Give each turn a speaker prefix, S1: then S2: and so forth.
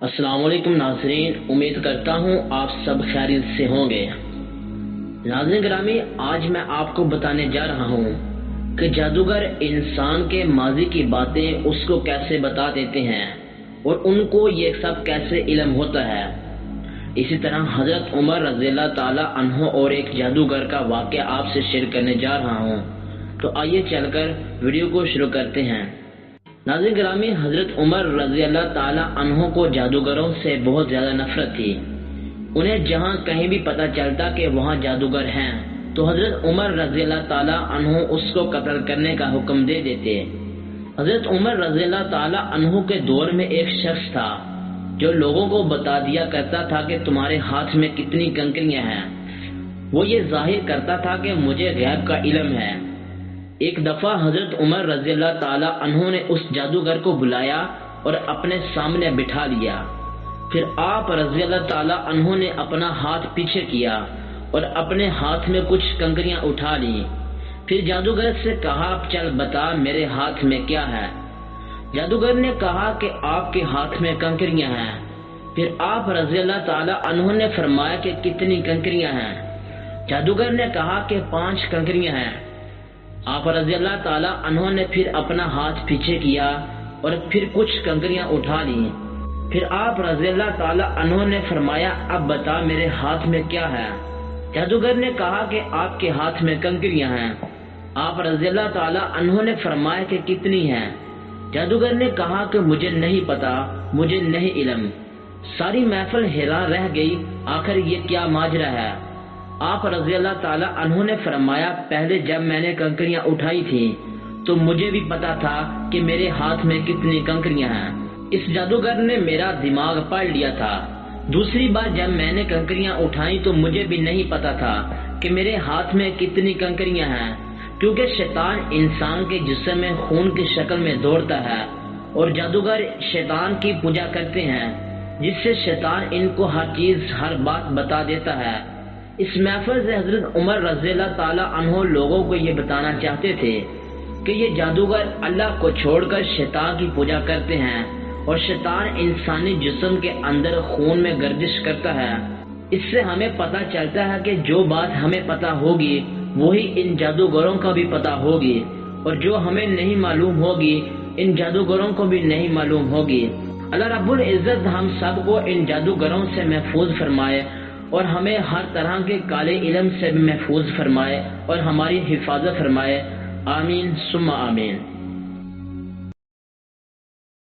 S1: السلام علیکم ناظرین، امید کرتا ہوں آپ سب خیریت سے ہوں گے۔ ناظرین گرامی، آج میں آپ کو بتانے جا رہا ہوں کہ جادوگر انسان کے ماضی کی باتیں اس کو کیسے بتا دیتے ہیں اور ان کو یہ سب کیسے علم ہوتا ہے۔ اسی طرح حضرت عمر رضی اللہ تعالی عنہ اور ایک جادوگر کا واقعہ آپ سے شیئر کرنے جا رہا ہوں، تو آئیے چل کر ویڈیو کو شروع کرتے ہیں۔ ناظرین گرامی، حضرت عمر رضی اللہ تعالی عنہ کو جادوگروں سے بہت زیادہ نفرت تھی۔ انہیں جہاں کہیں بھی پتہ چلتا کہ وہاں جادوگر ہیں تو حضرت عمر رضی اللہ تعالی عنہ اس کو قتل کرنے کا حکم دے دیتے۔ حضرت عمر رضی اللہ تعالی عنہ کے دور میں ایک شخص تھا جو لوگوں کو بتا دیا کرتا تھا کہ تمہارے ہاتھ میں کتنی کنکریاں ہیں۔ وہ یہ ظاہر کرتا تھا کہ مجھے غیب کا علم ہے۔ ایک دفعہ حضرت عمر رضی اللہ تعالی عنہ نے اس جادوگر کو بلایا اور اپنے سامنے بٹھا لیا۔ پھر آپ رضی اللہ تعالی عنہ نے اپنا ہاتھ پیچھے کیا اور اپنے ہاتھ میں کچھ کنکریاں اٹھا لی۔ پھر جادوگر سے کہا، چل بتا میرے ہاتھ میں کیا ہے۔ جادوگر نے کہا کہ آپ کے ہاتھ میں کنکریاں ہیں۔ پھر آپ رضی اللہ تعالی عنہ نے فرمایا کہ کتنی کنکریاں ہیں۔ جادوگر نے کہا کہ 5 کنکریاں ہیں۔ آپ رضی اللہ تعالی عنہ نے پھر اپنا ہاتھ پیچھے کیا اور پھر کچھ کنکریاں اٹھا لی۔ پھر آپ رضی اللہ تعالی عنہ نے فرمایا، اب بتا میرے ہاتھ میں کیا ہے۔ جادوگر نے کہا کہ آپ کے ہاتھ میں کنکریاں ہیں۔ آپ رضی اللہ تعالی عنہ نے فرمایا کہ کتنی ہیں۔ جادوگر نے کہا کہ مجھے نہیں پتا، مجھے نہیں علم۔ ساری محفل حیران رہ گئی، آخر یہ کیا ماجرا ہے۔ آپ رضی اللہ تعالی عنہ نے فرمایا، پہلے جب میں نے کنکریاں اٹھائی تھی تو مجھے بھی پتا تھا کہ میرے ہاتھ میں کتنی کنکریاں ہیں۔ اس جادوگر نے میرا دماغ پڑھ لیا تھا۔ دوسری بار جب میں نے کنکریاں اٹھائی تو مجھے بھی نہیں پتا تھا کہ میرے ہاتھ میں کتنی کنکریاں ہیں، کیونکہ شیطان انسان کے جسم میں خون کی شکل میں دوڑتا ہے اور جادوگر شیطان کی پوجا کرتے ہیں، جس سے شیطان ان کو ہر چیز، ہر بات بتا دیتا ہے۔ اس محفل سے حضرت عمر رضی اللہ تعالی عنہ لوگوں کو یہ بتانا چاہتے تھے کہ یہ جادوگر اللہ کو چھوڑ کر شیطان کی پوجا کرتے ہیں اور شیطان انسانی جسم کے اندر خون میں گردش کرتا ہے۔ اس سے ہمیں پتہ چلتا ہے کہ جو بات ہمیں پتہ ہوگی وہی ان جادوگروں کا بھی پتہ ہوگی، اور جو ہمیں نہیں معلوم ہوگی ان جادوگروں کو بھی نہیں معلوم ہوگی۔ اللہ رب العزت ہم سب کو ان جادوگروں سے محفوظ فرمائے اور ہمیں ہر طرح کے کالے علم سے بھی محفوظ فرمائے اور ہماری حفاظت فرمائے۔ آمین ثم آمین۔